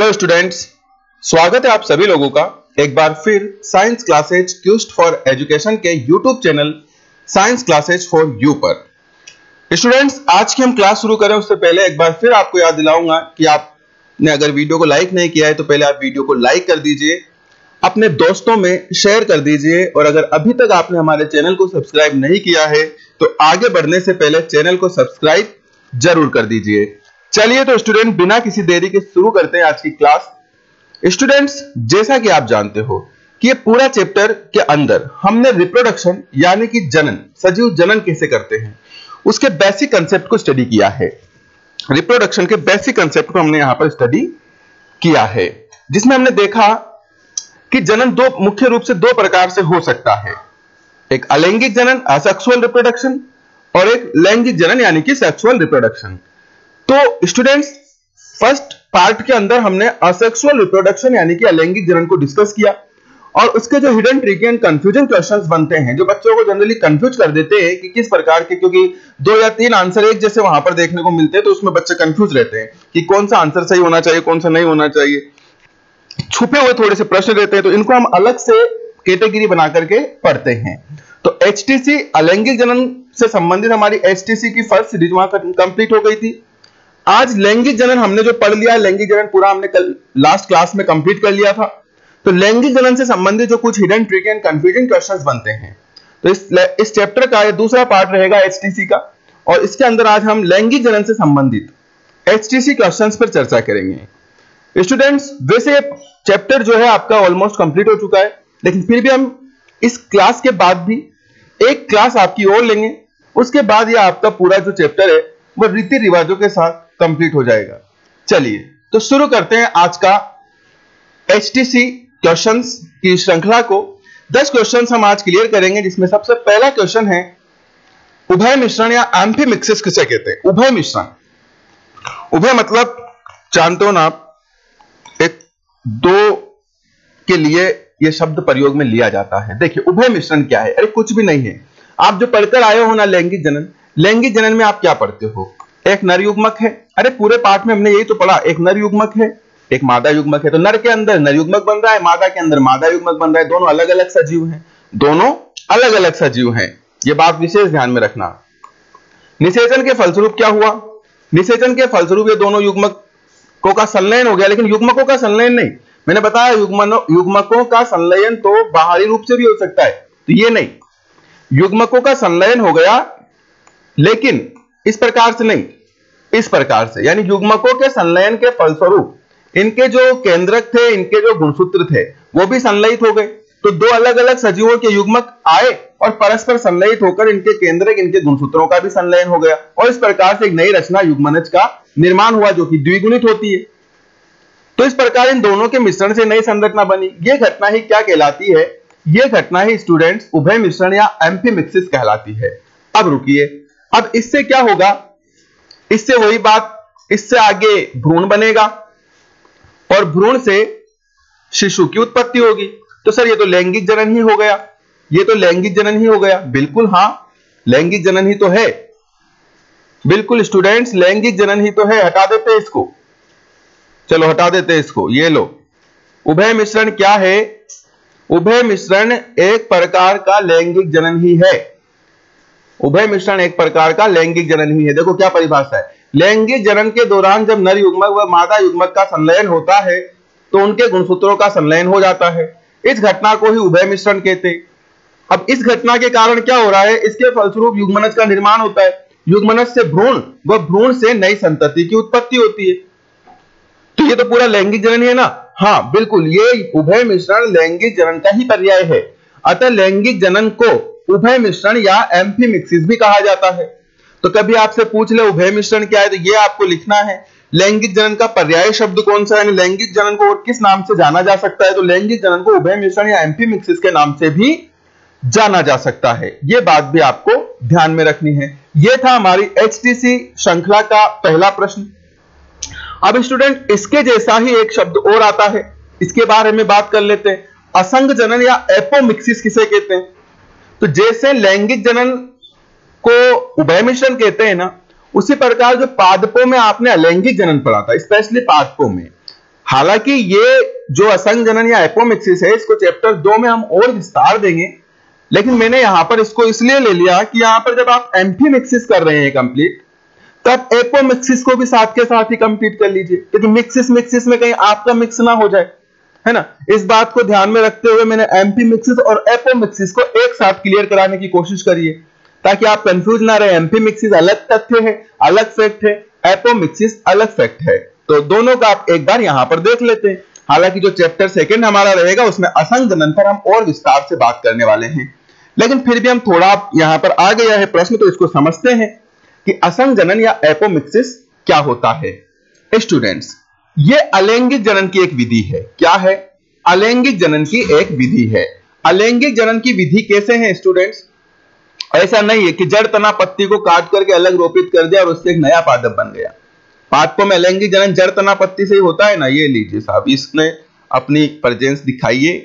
Hello students, स्वागत है आप सभी लोगों का एक बार फिर साइंस क्लासेज क्यूस्ट फॉर एजुकेशन के YouTube channel science classes for you पर। स्टूडेंट्स, आज की हम क्लास शुरू करें उससे पहले एक बार फिर आपको याद दिलाऊंगा कि आपने अगर वीडियो को लाइक नहीं किया है तो पहले आप वीडियो को लाइक कर दीजिए, अपने दोस्तों में शेयर कर दीजिए, और अगर अभी तक आपने हमारे चैनल को सब्सक्राइब नहीं किया है तो आगे बढ़ने से पहले चैनल को सब्सक्राइब जरूर कर दीजिए। चलिए तो स्टूडेंट, बिना किसी देरी के शुरू करते हैं आज की क्लास। स्टूडेंट्स, जैसा कि आप जानते हो कि ये पूरा चैप्टर के अंदर हमने रिप्रोडक्शन यानी कि जनन, सजीव जनन कैसे करते हैं उसके बेसिक कंसेप्ट को स्टडी किया है। रिप्रोडक्शन के बेसिक कंसेप्ट को हमने यहां पर स्टडी किया है, जिसमें हमने देखा कि जनन मुख्य रूप से दो प्रकार से हो सकता है। एक अलैंगिक जनन असेक्सुअल रिप्रोडक्शन और एक लैंगिक जनन यानी कि सेक्सुअल रिप्रोडक्शन। तो स्टूडेंट्स, फर्स्ट पार्ट के अंदर हमने असेक्सुअल रिप्रोडक्शन यानी कि अलैंगिक जनन को डिस्कस किया, और उसके जो hidden tricky and confusion questions बनते हैं जो बच्चों को जनरली कंफ्यूज कर देते हैं कि किस प्रकार के, क्योंकि 2 या 3 आंसर एक जैसे वहां पर देखने को मिलते हैं तो उसमें बच्चे कंफ्यूज रहते हैं कि कौन सा आंसर सही होना चाहिए, कौन सा नहीं होना चाहिए। छुपे हुए थोड़े से प्रश्न रहते हैं, तो इनको हम अलग से कैटेगरी बना करके पढ़ते हैं। तो एचटीसी अलैंगिक जनन से संबंधित हमारी एचटीसी की फर्स्ट सीरीज वहां कंप्लीट हो गई थी। आज लैंगिक जनन हमने जो पढ़ लिया, लैंगिक जनन पूरा हमने कल लास्ट क्लास में कंप्लीट कर लिया था। तो लैंगिक जनन से संबंधित जो कुछ hidden tricky and confusing questions बनते हैं, तो इस चैप्टर का ये दूसरा पार्ट रहेगा एचटीसी का, और इसके अंदर आज हम लैंगिक जनन से संबंधित एचटीसी क्वेश्चंस पर चर्चा करेंगे। स्टूडेंट्स, वैसे ये चैप्टर जो है आपका ऑलमोस्ट कंप्लीट हो चुका है, लेकिन फिर भी हम इस क्लास के बाद भी एक क्लास आपकी और लेंगे। उसके बाद यह आपका पूरा जो चैप्टर है वो रीति रिवाजों के साथ कंप्लीट हो जाएगा। चलिए तो शुरू करते हैं आज का एचटीसी क्वेश्चंस की श्रृंखला को। 10 क्वेश्चंस हम आज क्लियर करेंगे, जिसमें सबसे पहला क्वेश्चन है उभय मिश्रण या एम्फीमिक्सिस किसे कहते हैं। उभय मिश्रण, उभय मतलब जानते हो ना आप, एक दो के लिए यह शब्द प्रयोग में लिया जाता है। देखिए उभय मिश्रण क्या है? अरे कुछ भी नहीं है। आप जो पढ़कर आए हो ना लैंगिक जनन, लैंगिक जनन में आप क्या पढ़ते हो? एक नर युग्मक है। अरे पूरे पाठ में हमने यही तो पढ़ा, एक नर युग्मक है, एक मादा युग्मक है। तो नर के अंदर नर युग्मक बन रहा है, मादा के अंदर मादा युग्मक बन रहा है। दोनों अलग अलग सजीव हैं, दोनों अलग अलग सजीव हैं। यह बात विशेष ध्यान में रखना। निषेचन के फलस्वरूप क्या हुआ? निषेचन के फलस्वरूप ये दोनों युग्मकों का संलयन हो गया, लेकिन युग्मकों का संलयन नहीं। मैंने बताया युग्मकों का संलयन तो बाहरी रूप से भी हो सकता है, तो ये नहीं, युग्मकों का संलयन हो गया, लेकिन इस प्रकार से नहीं, इस प्रकार से, यानी युग्मकों के संलयन के फलस्वरूप इनके जो केंद्रक थे, इनके जो गुणसूत्र थे, वो भी संलयित हो गए। तो दो अलग अलग सजीवों के युग्मक आए और परस्पर संलयित होकर इनके केंद्रक, इनके गुणसूत्रों का भी संलयन हो गया, और इस प्रकार से एक नई रचना युग्मनज का निर्माण हुआ जो कि द्विगुणित होती है। तो इस प्रकार इन दोनों के मिश्रण से नई संरचना बनी। यह घटना ही क्या कहलाती है? यह घटना ही स्टूडेंट्स उभय मिश्रण या एम्फीमिक्सिस कहलाती है। अब रुकिए, अब इससे क्या होगा? इससे वही बात, इससे आगे भ्रूण बनेगा और भ्रूण से शिशु की उत्पत्ति होगी। तो सर ये तो लैंगिक जनन ही हो गया, ये तो लैंगिक जनन ही हो गया। बिल्कुल हां, लैंगिक जनन ही तो है। बिल्कुल स्टूडेंट्स, लैंगिक जनन ही तो है। हटा देते हैं इसको, चलो हटा देते हैं इसको। ये लो, उभय मिश्रण क्या है? उभय मिश्रण एक प्रकार का लैंगिक जनन ही है। उभय मिश्रण एक प्रकार का लैंगिक जनन ही है। देखो क्या परिभाषा है। लैंगिक जनन के दौरान जब नर युग्मक व मादा युग्मक का संलयन होता है तो उनके गुणसूत्रों का संलयन हो जाता है। इस घटना को ही उभय मिश्रण कहते हैं। अब इस घटना के कारण क्या हो रहा है? इसके फलस्वरूप युग्मनज का निर्माण होता है। युग्मनज से भ्रूण व भ्रूण से नई संतति की उत्पत्ति होती है। तो ये तो पूरा लैंगिक जनन है ना? हाँ बिल्कुल, ये उभय मिश्रण लैंगिक जनन का ही पर्याय है। अतः लैंगिक जनन को उभय मिश्रण या एम्फीमिक्सिस भी कहा जाता है। तो कभी आपसे पूछ ले उभय मिश्रण क्या है, तो ये आपको लिखना है। लैंगिक जनन का पर्याय शब्द कौन सा है? लैंगिक जनन को और किस नाम से जाना जा सकता है? तो लैंगिक जनन को उभय मिश्रण या एम्फीमिक्सिस के नाम से भी जाना जा सकता है। यह बात भी आपको ध्यान में रखनी है। यह था हमारी एचटीसी श्रृंखला का पहला प्रश्न। अब स्टूडेंट, इसके जैसा ही एक शब्द और आता है, इसके बारे में बात कर लेते हैं। असंग जनन या एपोमिक्सिस किसे कहते हैं? तो जैसे लैंगिक जनन को उभय मिश्रण कहते हैं ना, उसी प्रकार जो पादपों में आपने अलैंगिक जनन पढ़ा था, स्पेशली पादपों में हालांकि ये जो असंग जनन या एपोमिक्सिस है, इसको चैप्टर 2 में हम और विस्तार देंगे, लेकिन मैंने यहां पर इसको इसलिए ले लिया कि यहां पर जब आप एम्फीमिक्सिस कर रहे हैं कंप्लीट, तब एपोमिक्सिस को भी साथ के साथ ही कंप्लीट कर लीजिए, क्योंकि मिक्सिस में कहीं आपका मिक्स ना हो जाए, है ना। इस बात को ध्यान में रखते हुए मैंने एम्फीमिक्सिस और एपोमिक्सिस को एक साथ क्लियर कराने की कोशिश करी है, ताकि आप कंफ्यूज ना रहे। एम्फीमिक्सिस अलग तथ्य है, अलग फैक्ट है, एपोमिक्सिस अलग फैक्ट है, तो दोनों का आप एक बार यहां पर देख लेते हैं। हालांकि जो चैप्टर 2 हमारा रहेगा उसमें असंग जनन पर हम और विस्तार से बात करने वाले हैं, लेकिन फिर भी हम थोड़ा यहां पर आ गया है प्रश्न, तो इसको समझते हैं कि असंग जनन या एपोमिक्सिस क्या होता है। स्टूडेंट्स, ये अलैंगिक जनन की एक विधि है। क्या है? अलैंगिक जनन की एक विधि है। अलैंगिक जनन की विधि कैसे है स्टूडेंट्स? ऐसा नहीं है कि जड़ तना पत्ती को काट करके अलग रोपित कर दिया और उससे एक नया पादप बन गया। पादपों में अलैंगिक जनन जड़ तना पत्ती से ही होता है ना। ये लीजिए साहब, इसने अपनी प्रेजेंस दिखाइए,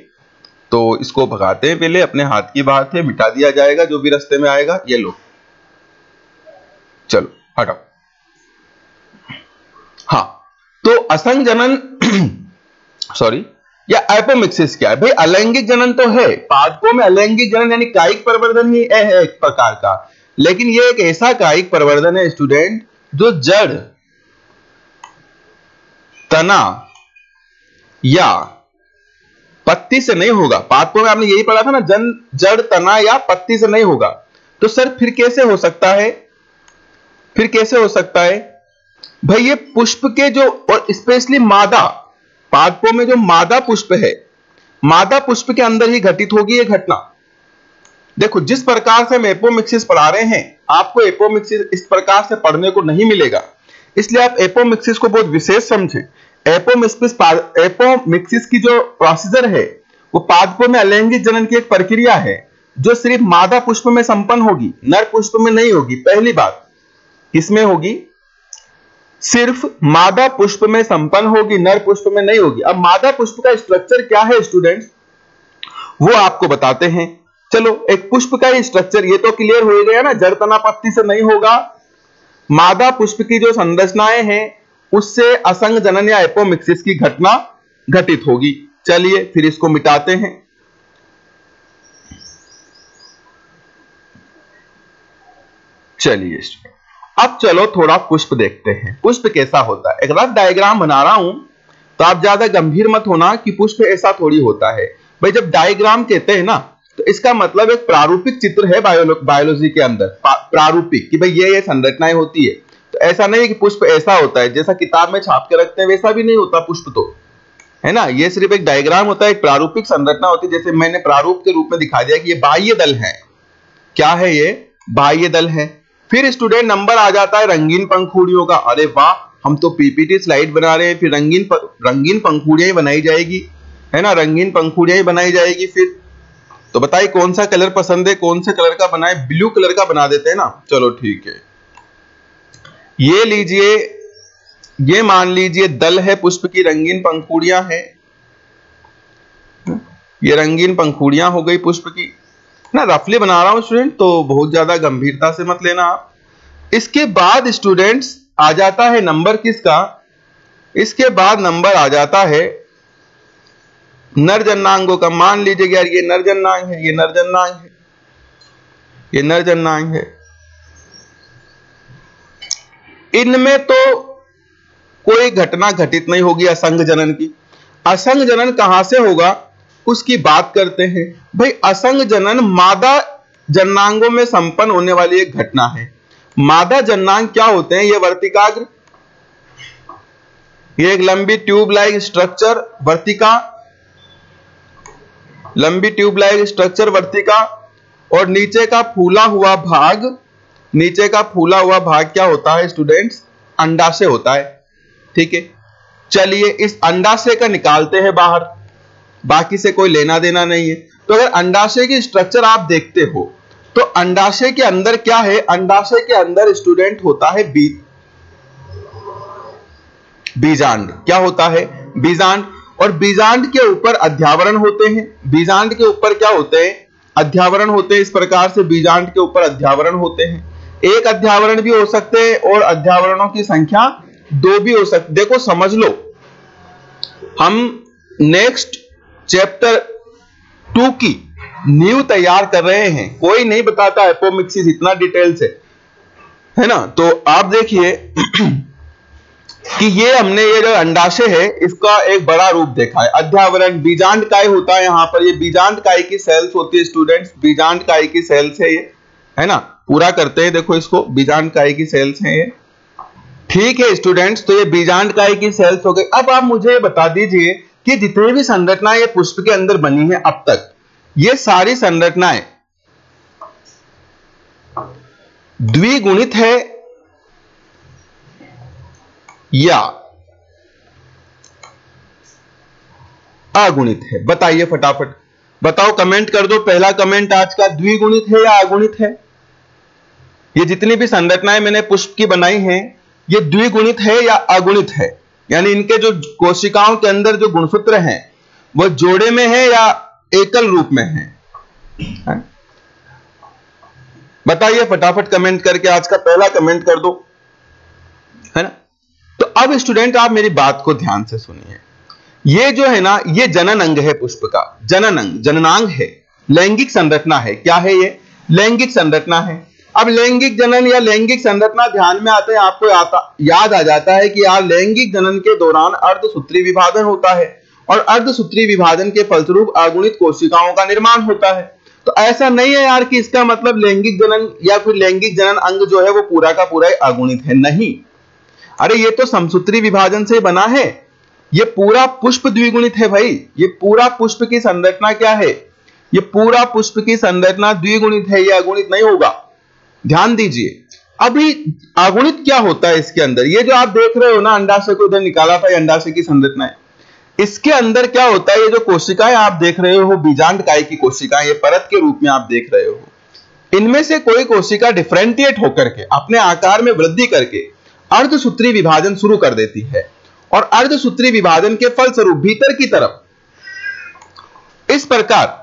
तो इसको भगाते हैं पहले, अपने हाथ की बात है, मिटा दिया जाएगा जो भी रास्ते में आएगा। ये लो, चलो हटाओ। हाँ, तो असंग जनन सॉरी या एपोमिक्सिस क्या है भाई? अलैंगिक जनन तो है, पादपों में अलैंगिक जनन यानी कायिक परिवर्तन ही है एक प्रकार का, लेकिन ये एक ऐसा कायिक परिवर्तन है स्टूडेंट जो जड़, तना या पत्ती से नहीं होगा। पादपों में आपने यही पढ़ा था ना, जड़, तना या पत्ती से नहीं होगा। तो सर फिर कैसे हो सकता है? फिर कैसे हो सकता है भाई? ये पुष्प के जो, और स्पेशली मादा, पादपों में जो मादा पुष्प है, मादा पुष्प के अंदर ही घटित होगी ये घटना। देखो, जिस प्रकार से हम एपोमिक्सिस पढ़ा रहे हैं, आपको एपोमिक्सिस इस प्रकार से पढ़ने को नहीं मिलेगा, इसलिए आप एपोमिक्सिस को बहुत विशेष समझें। एपोमिक्सिस की जो प्रोसीजर है वो पादपों में अलैंगिक जनन की एक प्रक्रिया है जो सिर्फ मादा पुष्प में संपन्न होगी, नर पुष्प में नहीं होगी। पहली बात, किसमें होगी? सिर्फ मादा पुष्प में संपन्न होगी, नर पुष्प में नहीं होगी। अब मादा पुष्प का स्ट्रक्चर क्या है स्टूडेंट्स, वो आपको बताते हैं। चलो, एक पुष्प का ही स्ट्रक्चर ये तो क्लियर हो गया ना, जड़ तना पत्ती से नहीं होगा। मादा पुष्प की जो संरचनाएं हैं उससे असंग जनन या एपोमिक्सिस की घटना घटित होगी। चलिए फिर इसको मिटाते हैं। चलिए अब चलो थोड़ा पुष्प देखते हैं, पुष्प कैसा होता है। एक रफ डायग्राम बना रहा हूं, तो आप ज्यादा गंभीर मत होना कि पुष्प ऐसा थोड़ी होता है भाई। जब डायग्राम कहते हैं ना, तो इसका मतलब एक प्रारूपिक चित्र है बायोलॉजी के अंदर, प्रारूपिक, कि भाई ये संरचनाएं होती है। तो ऐसा नहीं है कि पुष्प ऐसा होता है जैसा किताब में छाप के रखते हैं, वैसा भी नहीं होता पुष्प, तो है ना। ये सिर्फ एक डायग्राम होता है, एक प्रारूपिक संरचना होती है। जैसे मैंने प्रारूप के रूप में दिखा दिया कि ये बाह्य दल है। क्या है ये? बाह्य दल है। फिर स्टूडेंट नंबर आ जाता है रंगीन पंखुड़ियों का। अरे वाह, हम तो पीपीटी स्लाइड बना रहे हैं, फिर रंगीन पंखुड़ियां ही बनाई जाएगी, है ना, रंगीन पंखुड़ियां ही बनाई जाएगी। फिर तो बताइए कौन सा कलर पसंद है, कौन से कलर का बनाए? ब्लू कलर का बना देते हैं ना। चलो ठीक है, ये लीजिए, ये मान लीजिए दल है पुष्प की, रंगीन पंखुड़ियां हैं। ये रंगीन पंखुड़ियां हो गई पुष्प की ना। रफली बना रहा हूं स्टूडेंट, तो बहुत ज्यादा गंभीरता से मत लेना आप। इसके बाद स्टूडेंट्स आ जाता है नंबर किसका? इसके बाद नंबर आ जाता है नरजन्नांगों का। मान लीजिए यार ये नरजन्नांग है, ये नरजन्नांग है, ये नरजन्नांग है। इनमें तो कोई घटना घटित नहीं होगी असंग जनन की। असंग जनन कहां से होगा उसकी बात करते हैं। भाई असंग जनन मादा जन्नांगों में संपन्न होने वाली एक घटना है। मादा जन्नांग क्या होते हैं? ये वर्तिकाग्र, ये एक लंबी ट्यूब लाइक स्ट्रक्चर वर्तिका, लंबी ट्यूब लाइक स्ट्रक्चर वर्तिका, और नीचे का फूला हुआ भाग, नीचे का फूला हुआ भाग क्या होता है स्टूडेंट्स? अंडाशय होता है। ठीक है, चलिए इस अंडाशय का निकालते हैं बाहर, बाकी से कोई लेना देना नहीं है। तो अगर अंडाशय की स्ट्रक्चर आप देखते हो तो अंडाशय के अंदर क्या है? अंडाशय के अंदर स्टूडेंट होता है बीजांड। क्या होता है? बीजांड। और बीजांड के ऊपर अध्यावरण होते हैं। बीजांड के ऊपर क्या होते हैं? अध्यावरण होते हैं। इस प्रकार से बीजांड के ऊपर अध्यावरण होते हैं। एक अध्यावरण भी हो सकते हैं और अध्यावरणों की संख्या 2 भी हो सकती। देखो समझ लो, हम नेक्स्ट चैप्टर 2 की नींव तैयार कर रहे हैं। कोई नहीं बताता एपोमिक्सिस इतना डिटेल से, है ना। तो आप देखिए कि ये हमने ये जो अंडाशय है इसका एक बड़ा रूप देखा है। अध्यावरण बीजांडकाय होता है, यहां पर ये बीजांडकाय की सेल्स होती है स्टूडेंट्स, बीजांडकाय की सेल्स है ये, है ना। पूरा करते हैं, देखो इसको, बीजांडकाय की सेल्स है ये, ठीक है स्टूडेंट्स। तो ये बीजांडकाय की सेल्स हो गई। अब आप मुझे बता दीजिए कि जितनी भी संरचनाएं ये पुष्प के अंदर बनी है अब तक, ये सारी संरचनाएं द्विगुणित है या अगुणित है? बताइए फटाफट, बताओ, कमेंट कर दो। पहला कमेंट आज का, द्विगुणित है या अगुणित है? ये जितनी भी संरचनाएं मैंने पुष्प की बनाई हैं, ये द्विगुणित है या अगुणित है? यानी इनके जो कोशिकाओं के अंदर जो गुणसूत्र हैं वो जोड़े में है या एकल रूप में है? बताइए फटाफट कमेंट करके, आज का पहला कमेंट कर दो, है ना। तो अब स्टूडेंट आप मेरी बात को ध्यान से सुनिए। ये जो है ना, ये जनन अंग है पुष्प का, जनन अंग, जननांग है, लैंगिक संरचना है। क्या है ये? लैंगिक संरचना है। अब लैंगिक जनन या लैंगिक संरचना ध्यान में आते हैं, आपको याद आ जाता है कि यार लैंगिक जनन के दौरान अर्धसूत्री विभाजन होता है और अर्धसूत्री विभाजन के फलस्वरूप अगुणित कोशिकाओं का निर्माण होता है। तो ऐसा नहीं है यार कि इसका मतलब लैंगिक जनन या फिर लैंगिक जनन अंग जो है वो पूरा का पूरा अगुणित है, नहीं। अरे ये तो समसूत्री विभाजन से बना है, ये पूरा पुष्प द्विगुणित है भाई। ये पूरा पुष्प की संरचना क्या है? ये पूरा पुष्प की संरचना द्विगुणित है, ये अगुणित नहीं होगा। ध्यान दीजिए। अभी अगुणित क्या होता है इसके अंदर? ये जो आप देख रहे हो ना, अंडाशय को इधर निकाला था, अंडाशय की संरचना है, इसके अंदर क्या होता है? ये जो कोशिकाएं आप देख रहे हो, बीजांडकाय की कोशिकाएं, ये परत के रूप में आप देख रहे हो, इनमें से कोई कोशिका डिफरेंशिएट होकर के अपने आकार में वृद्धि करके अर्धसूत्री विभाजन शुरू कर देती है और अर्धसूत्री विभाजन के फलस्वरूप भीतर की तरफ इस प्रकार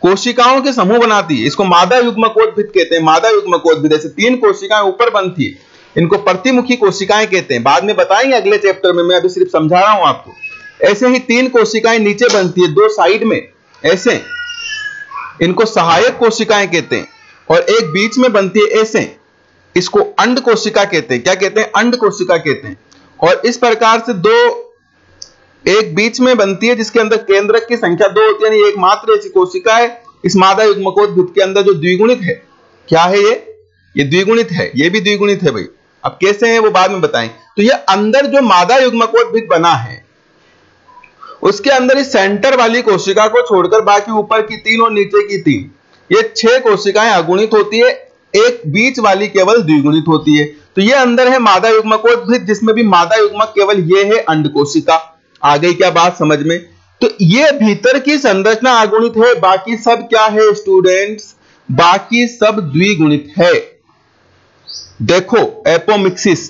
कोशिकाओं के समूह बनाती है। इसको मादा युग्मकोद्भिद कहते हैं। मादा युग्मकोद्भिद, ऐसे 3 कोशिकाएं ऊपर बनती है, इनको प्रतिमुखी कोशिकाएं कहते हैं। बाद में बताएंगे अगले चैप्टर में, मैं अभी सिर्फ समझा रहा हूं आपको। ऐसे ही 3 कोशिकाएं नीचे बनती है, 2 साइड में ऐसे, इनको सहायक कोशिकाएं कहते हैं, और एक बीच में बनती है ऐसे, इसको अंड कोशिका कहते हैं। क्या कहते हैं? अंड कोशिका कहते हैं। और इस प्रकार से 2 एक बीच में बनती है जिसके अंदर केंद्रक की संख्या 2 होती है, यानी एक मात्र ऐसी कोशिका है इस मादा युग्मकोद्भिद के अंदर जो द्विगुणित है। क्या है ये द्विगुणित है, ये भी द्विगुणित है भाई। अब कैसे है वो बाद में बताएं। तो ये अंदर जो मादा युग्मकोद्भिद बना है उसके अंदर इस सेंटर वाली कोशिका को छोड़कर बाकी ऊपर की 3 और नीचे की 3, ये 6 कोशिकाएं अगुणित होती है, एक बीच वाली केवल द्विगुणित होती है। तो ये अंदर है मादा युग्मकोद्भिद, जिसमें भी मादा युग्मक केवल ये है अंड कोशिका। आ गई क्या बात समझ में? तो ये भीतर की संरचना अगुणित है, बाकी सब क्या है स्टूडेंट्स? बाकी सब द्विगुणित है। देखो एपोमिक्सिस,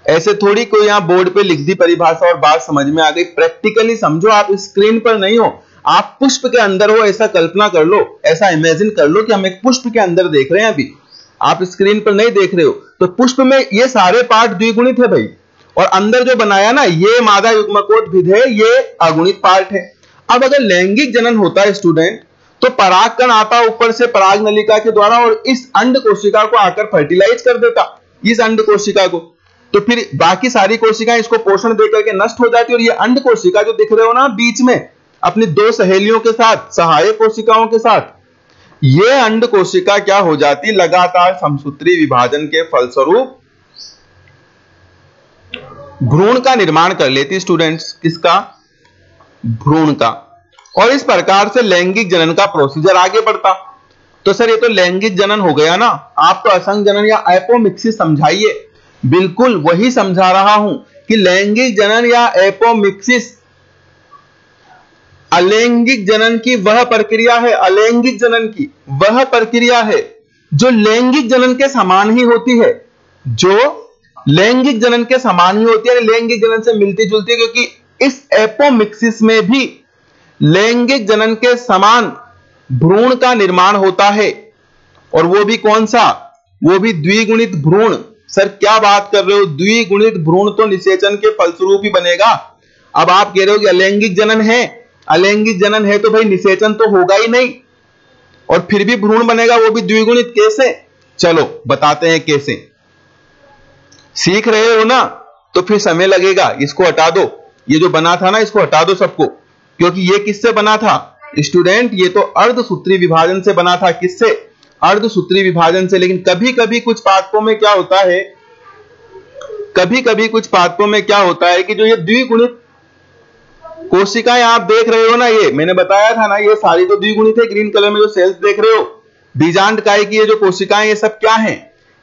ऐसे थोड़ी कोई यहां बोर्ड पे लिख दी परिभाषा और बात समझ में आ गई। प्रैक्टिकली समझो, आप स्क्रीन पर नहीं हो, आप पुष्प के अंदर हो, ऐसा कल्पना कर लो, ऐसा इमेजिन कर लो कि हम एक पुष्प के अंदर देख रहे हैं। अभी आप स्क्रीन पर नहीं देख रहे हो, तो पुष्प में ये सारे पार्ट द्विगुणित है भाई, और अंदर जो बनाया ना ये मादा युग्मकोद्भिद है, ये अगुणित पार्ट है। अब अगर लैंगिक जनन होता है स्टूडेंट, तो परागकण आता ऊपर से पराग नलिका के द्वारा और इस अंड कोशिका को आकर फर्टिलाइज कर देता, इस अंड कोशिका को। तो फिर बाकी सारी कोशिकाएं इसको पोषण देकर के नष्ट हो जाती, और ये अंड कोशिका जो दिख रहे हो ना बीच में अपनी 2 सहेलियों के साथ, सहायक कोशिकाओं के साथ, ये अंड कोशिका क्या हो जाती? लगातार समसूत्री विभाजन के फलस्वरूप भ्रूण का निर्माण कर लेती स्टूडेंट्स। किसका? भ्रूण का। और इस प्रकार से लैंगिक जनन का प्रोसीजर आगे बढ़ता। तो सर ये तो लैंगिक जनन हो गया ना, आप तो असंग जनन या एपोमिक्सिस समझाइए। बिल्कुल वही समझा रहा हूं कि लैंगिक जनन या एपोमिक्सिस अलैंगिक जनन की वह प्रक्रिया है, अलैंगिक जनन की वह प्रक्रिया है जो लैंगिक जनन के समान ही होती है, जो लैंगिक जनन के समान ही होती है, लैंगिक जनन से मिलती जुलती है, क्योंकि इस एपोमिक्सिस में भी लैंगिक जनन के समान भ्रूण का निर्माण होता है। और वो भी कौन सा? वो भी द्विगुणित भ्रूण। सर क्या बात कर रहे हो? द्विगुणित भ्रूण तो निषेचन के फलस्वरूप ही बनेगा। अब आप कह रहे हो कि अलैंगिक जनन है, अलैंगिक जनन है तो भाई निषेचन तो होगा ही नहीं, और फिर भी भ्रूण बनेगा, वो भी द्विगुणित। कैसे? चलो बताते हैं कैसे। सीख रहे हो ना, तो फिर समय लगेगा। इसको हटा दो, ये जो बना था ना इसको हटा दो सबको, क्योंकि ये किससे बना था स्टूडेंट? ये तो अर्धसूत्री विभाजन से बना था। किससे? अर्धसूत्री विभाजन से। लेकिन कभी कभी कुछ पादपों में क्या होता है, कभी कभी कुछ पादपों में क्या होता है कि जो ये द्विगुणित कोशिकाएं आप देख रहे हो ना, ये मैंने बताया था ना, ये सारी तो द्विगुणित है। ग्रीन कलर में जो सेल्स देख रहे हो, बीजांडकाय की ये जो कोशिकाएं, ये सब क्या हैं?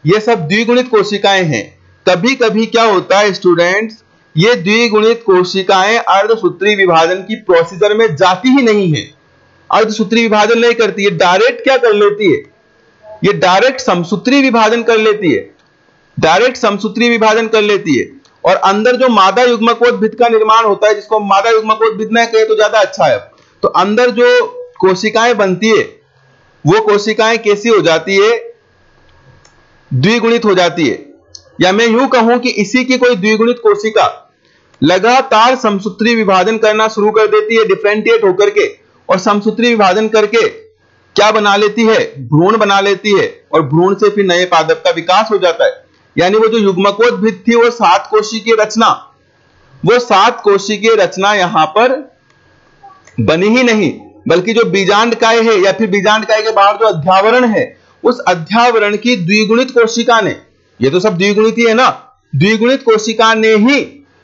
ये सब द्विगुणित कोशिकाएं हैं। कभी कभी क्या होता है स्टूडेंट्स, ये द्विगुणित कोशिकाएं अर्धसूत्री विभाजन की प्रोसीजर में जाती ही नहीं है, अर्धसूत्री विभाजन नहीं करती। ये डायरेक्ट क्या कर लेती है? ये डायरेक्ट समसूत्री विभाजन कर लेती है, डायरेक्ट समसूत्री विभाजन कर लेती है। और अंदर जो मादा युग्मकोद्भिद का निर्माण होता है, जिसको मादा युग्मकोद्भिद न कहे तो ज्यादा अच्छा है, तो अंदर जो कोशिकाएं बनती है वो कोशिकाएं कैसी हो जाती है? द्विगुणित हो जाती है। या मैं यूं कहूं कि इसी की कोई द्विगुणित कोशिका लगातार समसूत्री विभाजन करना शुरू कर देती है, डिफरेंशिएट होकर के, और समसूत्री विभाजन करके क्या बना लेती है? भ्रूण बना लेती है, और भ्रूण से फिर नए पादप का विकास हो जाता है। यानी वो जो युग्मकोद्भिद थी वो 7 कोशिकीय रचना, वो 7 कोशिकीय रचना यहां पर बनी ही नहीं, बल्कि जो बीजांडकाय है या फिर बीजांडकाय के बाहर जो अध्यावरण है, उस अध्यावरण की द्विगुणित कोशिका ने, ये तो सब द्विगुणित ही है ना, द्विगुणित कोशिका ने ही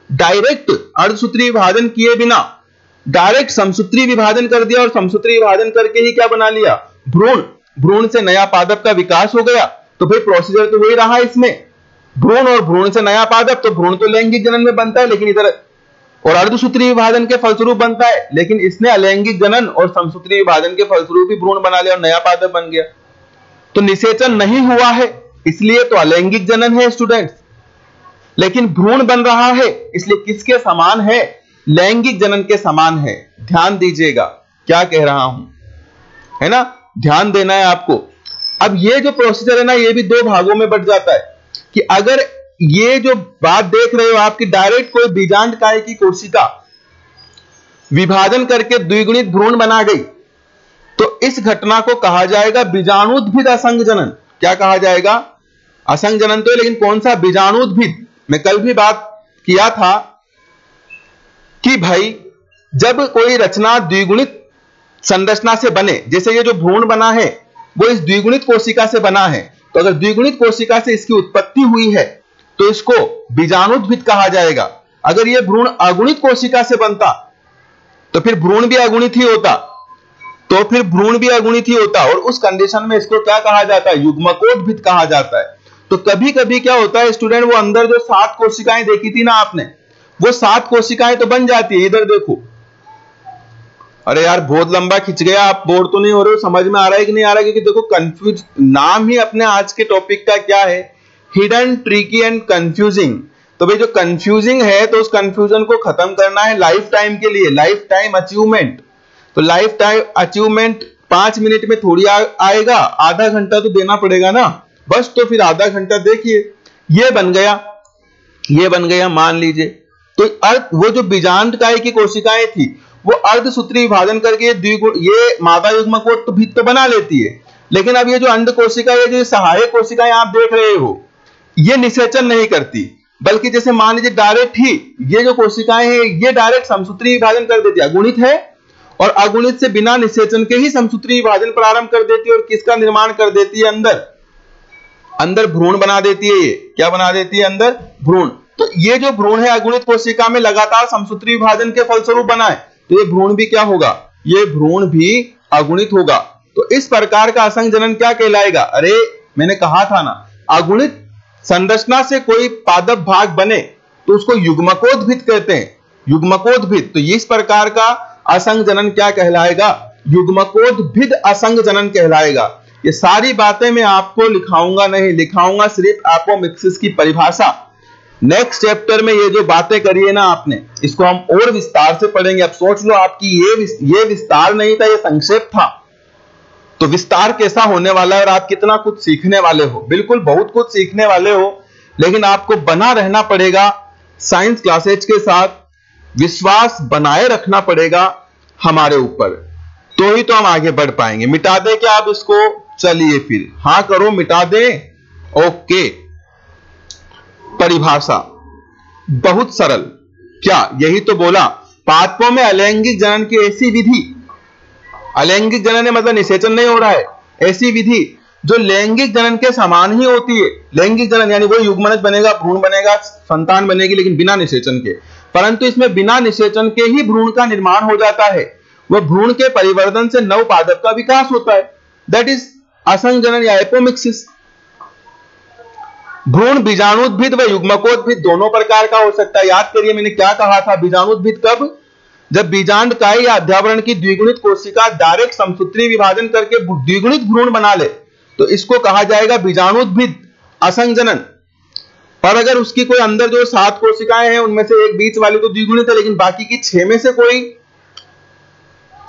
डायरेक्ट अर्धसूत्री विभाजन किए बिना डायरेक्ट समसूत्री विभाजन कर दिया, और समसूत्री विभाजन करके ही क्या बना लिया? भ्रूण। भ्रूण से नया पादप का विकास हो गया। तो भाई प्रोसीजर तो वही रहा इसमें, भ्रूण और भ्रूण से नया पादप। तो भ्रूण तो लैंगिक जनन में बनता है, लेकिन इधर और अर्धसूत्री विभाजन के फलस्वरूप बनता है, लेकिन इसने अलैंगिक जनन और समसूत्री विभाजन के फलस्वरूप ही भ्रूण बना लिया और नया पादप बन गया। तो निषेचन नहीं हुआ है, इसलिए तो अलैंगिक जनन है स्टूडेंट्स। लेकिन भ्रूण बन रहा है, इसलिए किसके समान है? लैंगिक जनन के समान है। ध्यान दीजिएगा क्या कह रहा हूं, है ना, ध्यान देना है आपको। अब ये जो प्रोसीजर है ना, ये भी 2 भागों में बंट जाता है कि अगर ये जो बात देख रहे हो आपकी डायरेक्ट कोई बीजांडकाय की कोशिका विभाजन करके द्विगुणित भ्रूण बना गई, तो इस घटना को कहा जाएगा बीजाणुद्भिद असंग जनन। क्या कहा जाएगा? असंग जनन तो है, लेकिन कौन सा? बीजाणुद्भिद। मैं कल भी बात किया था कि भाई जब कोई रचना द्विगुणित संरचना से बने, जैसे ये जो भ्रूण बना है वो इस द्विगुणित कोशिका से बना है, तो अगर द्विगुणित कोशिका से इसकी उत्पत्ति हुई है तो इसको बीजाणुद्भिद कहा जाएगा। अगर ये भ्रूण अगुणित कोशिका से बनता तो फिर भ्रूण भी अगुणित ही होता, तो फिर भ्रूण भी अगुणित ही होता, और उस कंडीशन में इसको क्या कहा जाता है? युग्मकोद्भिद कहा जाता है। तो कभी कभी क्या होता है स्टूडेंट, वो अंदर जो 7 कोशिकाएं देखी थी ना आपने, वो 7 कोशिकाएं तो बन जाती है। इधर देखो, अरे यार बहुत लंबा खिंच गया, आप बोर तो नहीं हो रहे हो? समझ में आ रहा है कि नहीं आ रहा है? क्योंकि देखो कंफ्यूज, नाम ही अपने आज के टॉपिक का क्या है? Hidden, tricky and confusing. तो भाई जो कंफ्यूजिंग है तो उस कंफ्यूजन को खत्म करना है लाइफ टाइम के लिए, लाइफ टाइम अचीवमेंट। तो लाइफ टाइम अचीवमेंट 5 मिनट में थोड़ी आएगा, आधा घंटा तो देना पड़ेगा ना बस। तो फिर आधा घंटा देखिए, ये बन गया, ये बन गया मान लीजिए। तो वो जो बीजांडकाय की कोशिकाएं थी वो अर्धसूत्री विभाजन करके ये मादा युग्मकोद्भिद तो बना लेती है, लेकिन अब ये जो अंड कोशिका, ये जो सहायक कोशिकाएं आप देख रहे हो, ये निषेचन नहीं करती, बल्कि जैसे मान लीजिए डायरेक्ट ही ये जो कोशिकाएं हैं ये डायरेक्ट समसूत्री विभाजन कर देती है। अगुणित है और अगुणित से बिना निषेचन के ही समसूत्री विभाजन प्रारंभ कर देती है, और किसका निर्माण कर देती है? अंदर भ्रूण बना देती है। ये क्या बना देती है? अंदर भ्रूण। तो ये जो भ्रूण है अगुणित कोशिका में लगातार समसूत्री विभाजन के फलस्वरूप बना है, तो ये भ्रूण भी क्या होगा? ये भ्रूण भी अगुणित होगा। तो इस प्रकार का असंग जनन क्या कहलाएगा? अरे मैंने कहा था ना, अगुणित संरचना से कोई पादप भाग बने तो उसको युग्मकोद्भिद कहते हैं, युग्मकोद्भिद। तो इस प्रकार का असंग जनन क्या कहलाएगा? युग्मकोद्भिद असंग जनन कहलाएगा। ये सारी बातें मैं आपको लिखाऊंगा नहीं, लिखाऊंगा सिर्फ एपोमिक्सिस की परिभाषा। नेक्स्ट चैप्टर में ये जो बातें करी है ना आपने, इसको हम और विस्तार से पढ़ेंगे। अब सोच लो, आपकी ये विस्तार नहीं था, ये संक्षेप था। तो विस्तार कैसा होने वाला है और आप कितना कुछ सीखने वाले हो? बिल्कुल बहुत कुछ सीखने वाले हो, लेकिन आपको बना रहना पड़ेगा साइंस क्लासेज के साथ। विश्वास बनाए रखना पड़ेगा हमारे ऊपर, तो ही तो हम आगे बढ़ पाएंगे। मिटा दे क्या आप इसको? चलिए फिर हां करो, मिटा दे। ओके, परिभाषा बहुत सरल। क्या यही तो बोला, पादपों में अलैंगिक जनन की ऐसी विधि, अलैंगिक जनन मतलब निषेचन नहीं हो रहा है, ऐसी विधि जो लैंगिक जनन के समान ही होती है। लैंगिक जनन यानी वो युग्मनज बनेगा, भ्रूण बनेगा, संतान बनेगी, लेकिन बिना निषेचन के। परंतु इसमें बिना निषेचन के ही भ्रूण का निर्माण हो जाता है। वह भ्रूण के परिवर्तन से नव पादप का विकास होता है, दैट इज असंग जनन या एपोमिक्सिस। भ्रूण बीजाणुद्भिद व युग्मकोद्भिद दोनों प्रकार का हो सकता है। याद करिए मैंने क्या कहा था, बीजाणुद्भिद कब? जब बीजांडकाय या अध्यावरण की द्विगुणित कोशिका डायरेक्ट समसूत्री विभाजन करके द्विगुणित भ्रूण बना ले तो इसको कहा जाएगा बीजाणुद्भिद, असंग जनन। और अगर उसकी कोई अंदर जो 7 कोशिकाएं हैं उनमें से एक बीच वाली तो द्विगुणित है, लेकिन बाकी की 6 में से कोई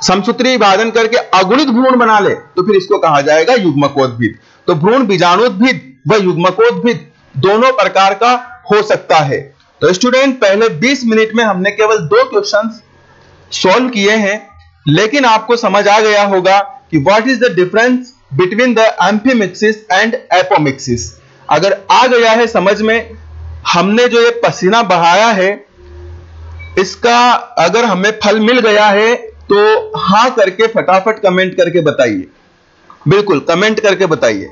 समसूत्री विभाजन करके अगुणित भ्रूण बना ले तो फिर इसको कहा जाएगा युग्मकोद्भिद। तो भ्रूण बीजाणुद्भिद व युग्मकोद्भिद दोनों प्रकार का हो सकता है। तो स्टूडेंट पहले 20 मिनट में हमने केवल 2 क्वेश्चंस सॉल्व किए हैं, लेकिन आपको समझ आ गया होगा कि what is the difference between the amphimixis and apomixis. अगर आ गया है समझ में, हमने जो ये पसीना बहाया है इसका अगर हमें फल मिल गया है तो हां करके फटाफट कमेंट करके बताइए, बिल्कुल कमेंट करके बताइए।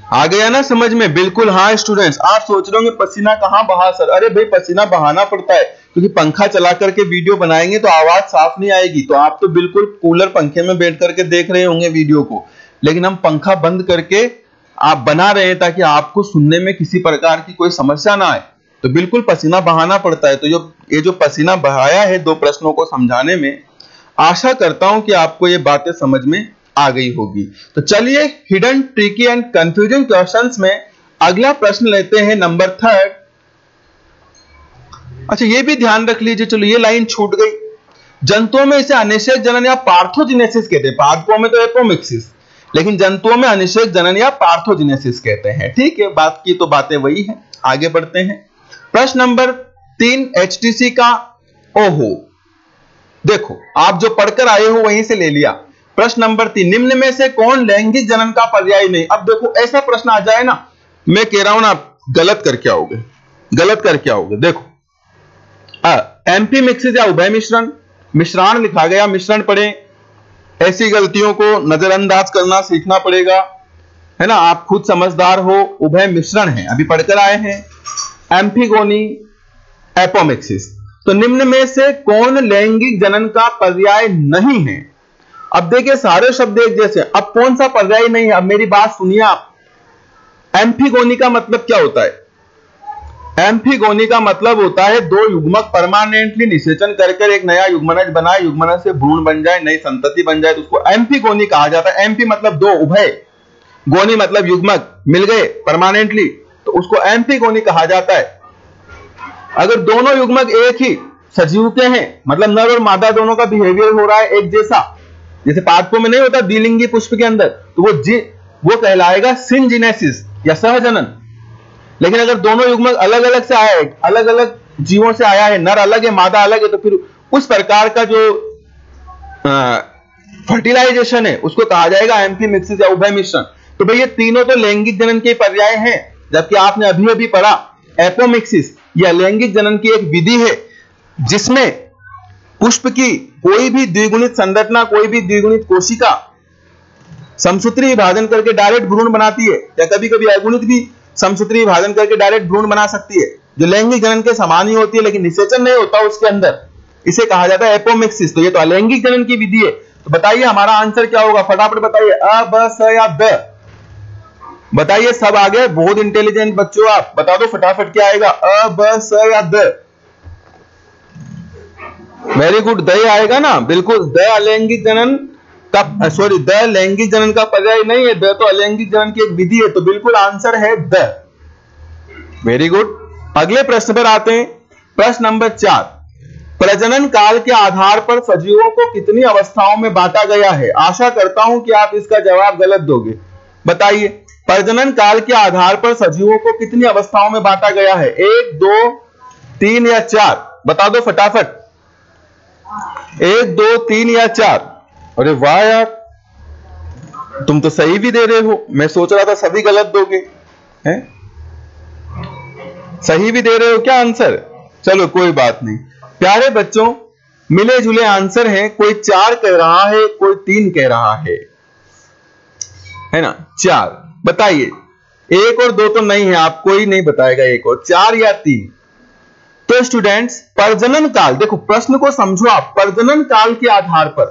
आ गया ना समझ में? बिल्कुल हाँ स्टूडेंट्स। आप सोच रहे होंगे पसीना कहां बहा सर? अरे भाई पसीना बहाना पड़ता है, क्योंकि पंखा चला करके वीडियो बनाएंगे तो आवाज साफ नहीं आएगी। तो आप तो बिल्कुल कूलर पंखे में बैठ करके देख रहे होंगे वीडियो को, लेकिन हम पंखा बंद करके आप बना रहे हैं ताकि आपको सुनने में किसी प्रकार की कोई समस्या ना आए। तो बिल्कुल पसीना बहाना पड़ता है। तो ये जो पसीना बहाया है 2 प्रश्नों को समझाने में, आशा करता हूं कि आपको ये बातें समझ में आ गई होगी। तो चलिए hidden, tricky and confusing questions में अगला प्रश्न लेते हैं, नंबर 3। अच्छा ये भी ध्यान रख लीजिए, चलो ये लाइन छूट गई। जंतुओं में इसे अनिषेक जनन या पार्थोजेनेसिस कहते हैं। पादपों में तो एपोमिक्सिस, लेकिन जंतुओं में अनिषेक जनन या पार्थोजेनेसिस कहते हैं। ठीक है, बात की तो बातें वही है। आगे बढ़ते हैं। प्रश्न नंबर 3 एचटीसी का। ओहो, देखो आप जो पढ़कर आए हो वहीं से ले लिया। प्रश्न नंबर 3, निम्न में से कौन लैंगिक जनन का पर्याय नहीं? अब देखो ऐसा प्रश्न आ जाए ना, मैं कह रहा हूं ना आप गलत करके आओगे, गलत करके आओगे। देखो एम्फीमिक्सिस या उभय मिश्रण, मिश्रण लिखा गया, मिश्रण पढ़े। ऐसी गलतियों को नजरअंदाज करना सीखना पड़ेगा, है ना। आप खुद समझदार हो, उभय मिश्रण है, अभी पढ़कर आए हैं। एम्फीगोनी, एपोमिक्सिस। तो निम्न में से कौन लैंगिक जनन का पर्याय नहीं है? अब देखिए सारे शब्द एक जैसे, अब कौन सा पर्याय नहीं है? अब मेरी बात सुनिए आप। एम्फीगोनी का मतलब क्या होता है? एम्फीगोनी का मतलब होता है 2 युग्मक परमानेंटली निषेचन करके एक नया युग्मनज बनाए, युग्मनज से भ्रूण बन जाए, नई संतति बन जाए, तो उसको एम्फीगोनी कहा जाता है। एम्फी मतलब 2, उभय, गोनी मतलब युग्मक, मिल गए परमानेंटली, तो उसको एम्फीगोनी कहा जाता है। अगर दोनों युग्मक एक ही सजीव के हैं, मतलब नर और मादा दोनों का बिहेवियर हो रहा है एक जैसा, जैसे पादपों में नहीं होता द्विलिंगी पुष्प के अंदर, तो वो कहलाएगा सिनजीनेसिस या सहजनन। लेकिन अगर दोनों युग्मक अलग अलग से आया है, अलग अलग जीवों से आया है, नर अलग है मादा अलग है, तो फिर उस प्रकार का जो फर्टिलाइजेशन है उसको कहा जाएगा एम्फीमिक्सिस या उभय मिश्रण। तो भाई ये तीनों तो लैंगिक जनन के पर्याय हैं, जबकि आपने अभी अभी पढ़ा एपोमिक्सिस या लैंगिक जनन की एक विधि है जिसमें पुष्प की कोई भी द्विगुणित संरचना, कोई भी द्विगुणित कोशिका समसूत्री विभाजन करके डायरेक्ट भ्रूण बनाती है, या कभी कभी अगुणित भी समसूत्री विभाजन करके डायरेक्ट भ्रूण बना सकती है, जो लैंगिक जनन के समान ही होती है लेकिन निषेचन नहीं होता उसके अंदर। इसे कहा जाता है एपोमिक्सिस। तो ये तो अलैंगिक जनन की विधि है। तो बताइए हमारा आंसर क्या होगा? फटाफट बताइए, अ, ब, स या द? बताइए, सब आ गए, बहुत इंटेलिजेंट बच्चों आप, बता दो फटाफट क्या आएगा, अ, ब, स या द? वेरी गुड, द आएगा ना, बिल्कुल। द अलैंगिक जनन का, सॉरी, द लैंगिक जनन का पर्याय नहीं है, द तो अलैंगिक जनन की एक विधि है, तो बिल्कुल आंसर है द। Very good. अगले प्रश्न पर आते हैं। प्रश्न नंबर 4, प्रजनन काल के आधार पर सजीवों को कितनी अवस्थाओं में बांटा गया है? आशा करता हूं कि आप इसका जवाब गलत दोगे। बताइए, प्रजनन काल के आधार पर सजीवों को कितनी अवस्थाओं में बांटा गया है? 1, 2, 3 या 4? बता दो फटाफट। 1 2 3 या 4? अरे वाह यार, तुम तो सही भी दे रहे हो। मैं सोच रहा था सभी गलत दोगे हैं। सही भी दे रहे हो क्या आंसर? चलो कोई बात नहीं। प्यारे बच्चों, मिले जुले आंसर हैं। कोई 4 कह रहा है, कोई 3 कह रहा है ना। 4 बताइए। 1 और 2 तो नहीं है, आपको ही नहीं बताएगा 1 और 4 या 3। तो स्टूडेंट्स, प्रजनन काल, देखो प्रश्न को समझो आप। प्रजनन काल के आधार पर,